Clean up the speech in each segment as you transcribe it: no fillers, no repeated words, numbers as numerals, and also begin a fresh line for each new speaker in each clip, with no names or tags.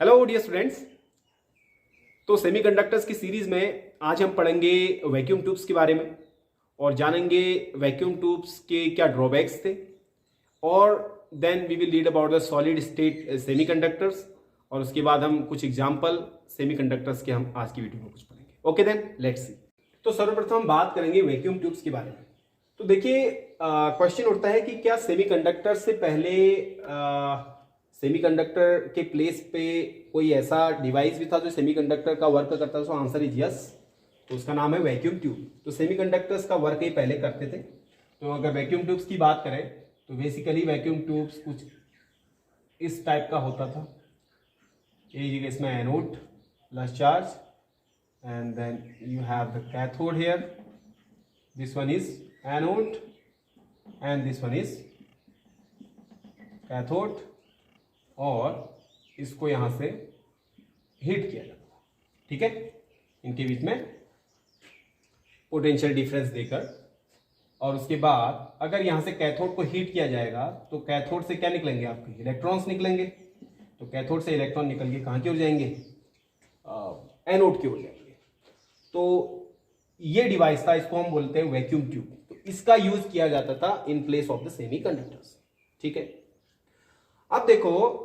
Hello dear students. तो semiconductors की series में आज हम पढ़ेंगे वैक्यूम ट्यूब्स के बारे में और जानेंगे वैक्यूम ट्यूब्स के क्या ड्रॉबैक्स थे, और then we will read about the solid state semiconductors, और उसके बाद हम कुछ एग्जांपल सेमीकंडक्टर्स के हम आज की वीडियो में कुछ पढ़ेंगे। Okay then let's see. तो सर्वप्रथम हम बात करेंगे वैक्यूम ट्यूब्स के बारे में। तो देखिए क्वेश्चन उठता है कि क्या सेमीकंडक्टर से पहले सेमीकंडक्टर के प्लेस पे कोई ऐसा डिवाइस भी था जो सेमीकंडक्टर का वर्क करता था। So answer is yes. तो उसका नाम है वैक्यूम ट्यूब। तो सेमीकंडक्टर्स का वर्क ही पहले करते थे। तो अगर वैक्यूम ट्यूब्स की बात करें तो बेसिकली वैक्यूम ट्यूब्स कुछ इस टाइप का होता था। ये जगह इसमें anode plus charge and then you have the cathode here. This one is anode and this one is cathode, और इसको यहां से हीट किया जाता है। ठीक है, इनके बीच में पोटेंशियल डिफरेंस देकर, और उसके बाद अगर यहां से कैथोड को हीट किया जाएगा तो कैथोड से क्या निकलेंगे, आपके इलेक्ट्रॉन्स निकलेंगे। तो कैथोड से इलेक्ट्रॉन निकल के कहां की ओर जाएंगे, एनोड की ओर जाएंगे। तो ये डिवाइस था, इसको हम बोलते हैं वैक्यूम ट्यूब। तो इसका यूज किया जाता था in place of the semiconductors. ठीक है, अब देखो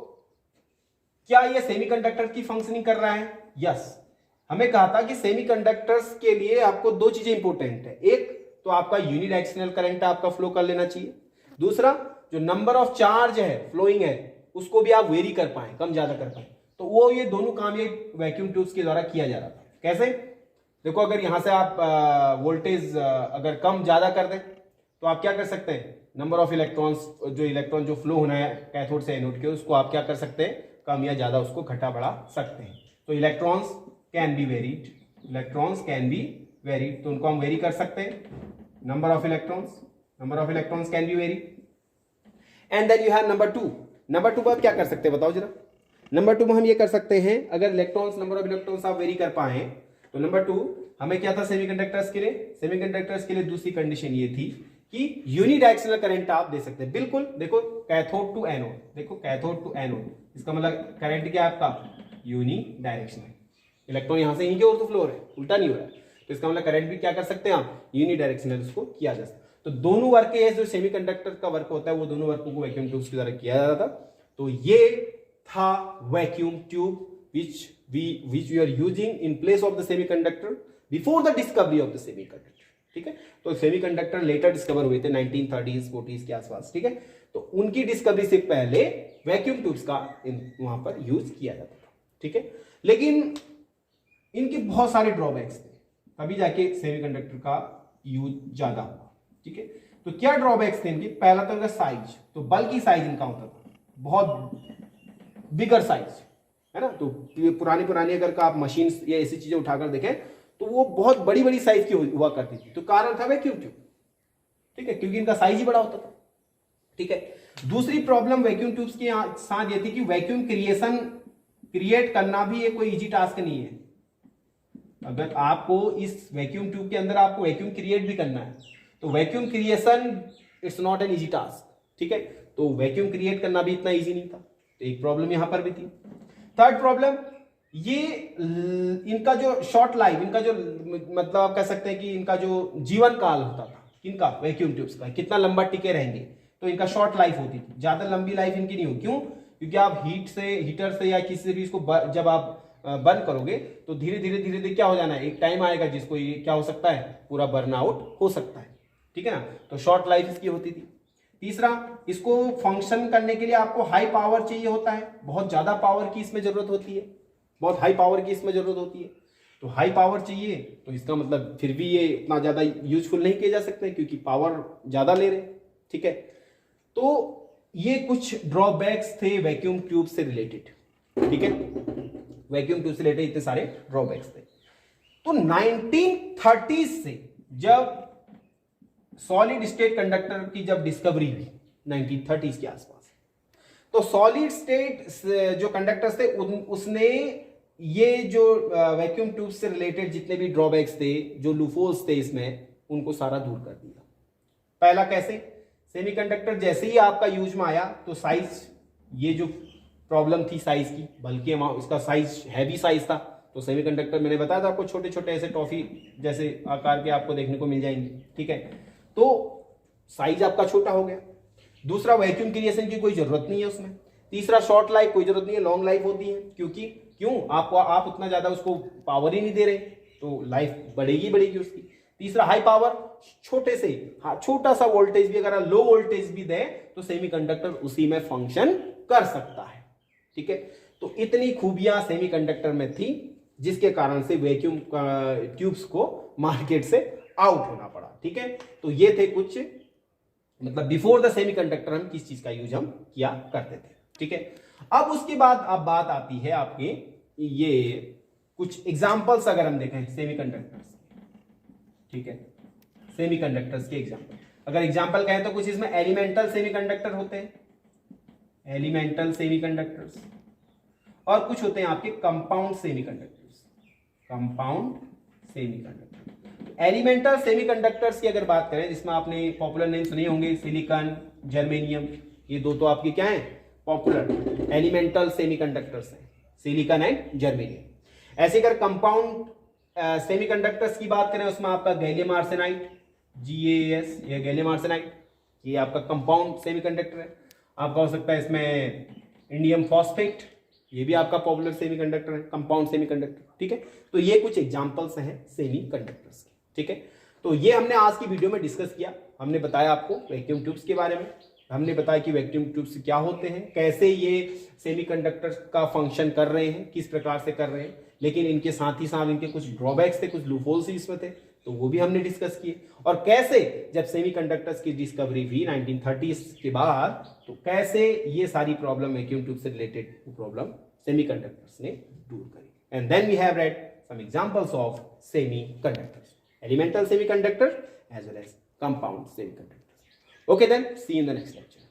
क्या ये सेमीकंडक्टर की फंक्शनिंग कर रहा है। यस, हमें कहा था कि सेमीकंडक्टर्स के लिए आपको दो चीजें इंपॉर्टेंट है। एक तो आपका यूनिडायरेक्शनल करंट आपका फ्लो कर लेना चाहिए। दूसरा जो नंबर ऑफ चार्ज है फ्लोइंग है उसको भी आप वेरी कर पाए, कम ज्यादा कर पाए। तो वो ये दोनों काम ये वैक्यूम ट्यूब्स के द्वारा किया जा रहा था। कैसे, देखो अगर यहां से आप वोल्टेज अगर कम ज्यादा कर दें तो आप क्या कर सकते हैं, नंबर ऑफ इलेक्ट्रॉन्स, जो इलेक्ट्रॉन जो फ्लो होना है कैथोड से एनोड के, उसको आप क्या कर सकते हैं, कम या ज्यादा उसको घटा बढ़ा सकते हैं। तो electrons can be varied, electrons can be varied, तो उनको हम वेरी कर सकते हैं। Number of electrons can be varied. And then you have number two पर आप क्या कर सकते हैं, बताओ जरा। नंबर टू में हम ये कर सकते हैं, अगर इलेक्ट्रॉन्स, नंबर ऑफ इलेक्ट्रॉन्स आप वेरी कर पाए तो नंबर टू हमें क्या था सेमीकंडक्टर्स के लिए दूसरी कंडीशन ये थी कि यूनिडायरेक्शनल करंट आप दे सकते हैं। बिल्कुल, देखो कैथोड टू एनोड, इसका मतलब करंट क्या है आपका, यूनिडायरेक्शनल। इलेक्ट्रॉन यहां से यहीं की ओर तो फ्लो हो रहा है, उल्टा नहीं हो रहा है। तो इसका मतलब करंट भी क्या कर सकते हैं आप, यूनिडायरेक्शनल उसको किया जा सकता है। तो दोनों वर्क है जो सेमीकंडक्टर का वर्क होता है वो दोनों वर्कों को वैक्यूम ट्यूब्स के द्वारा किया जाता था। तो ये था vacuum tube which we are using in place of the semiconductor before the discovery of the semiconductor। ठीक है, तो सेमीकंडक्टर लेटर डिस्कवर हुए थे 1930s 40s के आसपास। ठीक है, तो उनकी डिस्कवरी से पहले वैक्यूम ट्यूब्स का वहां पर यूज किया जाता था। ठीक है, लेकिन इनके बहुत सारे ड्रॉबैक्स थे, तभी जाके सेमीकंडक्टर का यूज ज्यादा हुआ। ठीक है, तो क्या ड्रॉबैक्स थे इनके, पहला तो इनका साइज, तो बल्कि साइज इनका होता था, बहुत बिगर साइज है ना। तो पुरानी अगर का आप मशीन या ऐसी चीजें उठाकर देखें तो वो बहुत बड़ी बड़ी साइज की हुआ करती थी। तो कारण था वैक्यूम ट्यूब। ठीक है, क्योंकि इनका साइज ही बड़ा होता था। ठीक है, दूसरी प्रॉब्लम वैक्यूम ट्यूब्स के साथ ये थी कि वैक्यूम क्रिएट करना भी ये कोई इजी टास्क नहीं है। अगर आपको इस वैक्यूम ट्यूब के अंदर आपको वैक्यूम क्रिएट भी करना है तो vacuum creation it's not an easy task. ठीक है, तो वैक्यूम क्रिएट करना भी इतना इजी नहीं था। तो एक प्रॉब्लम यहां पर भी थी। थर्ड प्रॉब्लम, ये इनका जो शॉर्ट लाइफ, इनका जो मतलब आप कह सकते हैं कि इनका जो जीवन काल होता था, किनका, वैक्यूम ट्यूब्स का, कितना लंबा टिके रहेंगे, तो इनका शॉर्ट लाइफ होती थी, ज्यादा लंबी लाइफ इनकी नहीं होती। क्यों, क्योंकि आप हीटर से या किसी से भी इसको जब आप बर्न करोगे तो धीरे धीरे क्या हो जाना है, एक टाइम आएगा जिसको ये क्या हो सकता है, पूरा बर्न आउट हो सकता है। ठीक है ना, तो शॉर्ट लाइफ इसकी होती थी। तीसरा, इसको फंक्शन करने के लिए आपको हाई पावर चाहिए होता है, बहुत ज्यादा पावर की इसमें जरूरत होती है, बहुत हाई पावर की इसमें जरूरत होती है। तो हाई पावर चाहिए तो इसका मतलब फिर भी ये इतना ज्यादा यूजफुल नहीं किए जा सकते क्योंकि पावर ज्यादा ले रहे। ठीक है, तो ये कुछ ड्रॉबैक्स थे वैक्यूम ट्यूब से रिलेटेड। ठीक है, वैक्यूम ट्यूब से रिलेटेड इतने सारे ड्रॉबैक्स थे। तो 1930s से जब सॉलिड स्टेट कंडक्टर की जब डिस्कवरी हुई 1930s के आसपास, तो सॉलिड स्टेट जो कंडक्टर्स थे उसने ये जो वैक्यूम ट्यूब से रिलेटेड जितने भी ड्रॉबैक्स थे, जो लूफोल्स थे इसमें, उनको सारा दूर कर दिया। पहला कैसे, सेमीकंडक्टर जैसे ही आपका यूज में आया तो साइज, ये जो प्रॉब्लम थी साइज की, बल्कि इसका साइज हैवी साइज था। तो सेमीकंडक्टर मैंने बताया था आपको छोटे छोटे ऐसे टॉफी जैसे आकार के आपको देखने को मिल जाएंगे, ठीक है। तो साइज आपका छोटा हो गया। दूसरा, वैक्यूम क्रिएशन की कोई जरूरत नहीं है उसमें। तीसरा, शॉर्ट लाइफ कोई जरूरत नहीं है, लॉन्ग लाइफ होती है, क्योंकि क्यों आप उतना ज्यादा उसको पावर ही नहीं दे रहे, तो लाइफ बढ़ेगी उसकी। तीसरा, हाई पावर, छोटे से छोटा सा वोल्टेज भी, अगर लो वोल्टेज भी दे तो सेमीकंडक्टर उसी में फंक्शन कर सकता है, ठीक है। तो इतनी खूबियां सेमीकंडक्टर में थी जिसके कारण से वैक्यूम ट्यूब्स को मार्केट से आउट होना पड़ा, ठीक है। तो ये थे कुछ, मतलब बिफोर द सेमीकंडक्टर हम किस चीज का यूज हम किया करते थे, ठीक है। अब उसके बाद अब बात आती है आपके ये कुछ एग्जांपल्स अगर हम देखें सेमीकंडक्टर्स, ठीक है, सेमीकंडक्टर्स के एग्जांपल। अगर एग्जांपल कहें तो कुछ इसमें एलिमेंटल सेमीकंडक्टर होते हैं, एलिमेंटल सेमीकंडक्टर्स, और कुछ होते हैं आपके compound semiconductors, compound semiconductor. Elemental semiconductors की अगर बात करें, जिसमें आपने पॉपुलर नेम सुने होंगे, सिलिकॉन, जर्मेनियम, ये दो तो आपके क्या हैं, पॉपुलर एलिमेंटल सेमीकंडक्टर्स हैं, सिलिकॉन एंड जर्मेनियम। ऐसे अगर कंपाउंड सेमीकंडक्टर्स की बात करें, उसमें आपका गैलियम आर्सेनाइड, GaAs, ये गैलियम आर्सेनाइड, ये आपका कंपाउंड सेमीकंडक्टर है। आपका हो सकता है इसमें इंडियम फॉस्फेट, ये भी आपका पॉपुलर सेमीकंडक्टर है, कंपाउंड सेमीकंडक्टर, ठीक है। तो ये कुछ एग्जांपल्स हैं सेमीकंडक्टर्स के, ठीक है। तो ये हमने आज की वीडियो में डिस्कस किया। हमने बताया आपको वैक्यूम ट्यूब्स के बारे में, हमने बताया कि वैक्यूम ट्यूब्स क्या होते हैं, कैसे ये सेमीकंडक्टर्स का फंक्शन कर रहे हैं, किस प्रकार से कर रहे हैं, लेकिन इनके साथ ही साथ इनके कुछ ड्रॉबैक्स थे, कुछ लूपहोल्स इसमें थे, तो वो भी हमने डिस्कस किए। और कैसे जब सेमीकंडक्टर्स की डिस्कवरी हुई 1930s के बाद, तो कैसे ये सारी प्रॉब्लम वैक्यूम ट्यूब से रिलेटेड प्रॉब्लम सेमीकंडक्टर्स ने दूर करी। And then we have read some examples of semiconductors, elemental semiconductor as well as compound semiconductors. Okay then, see you in the next lecture.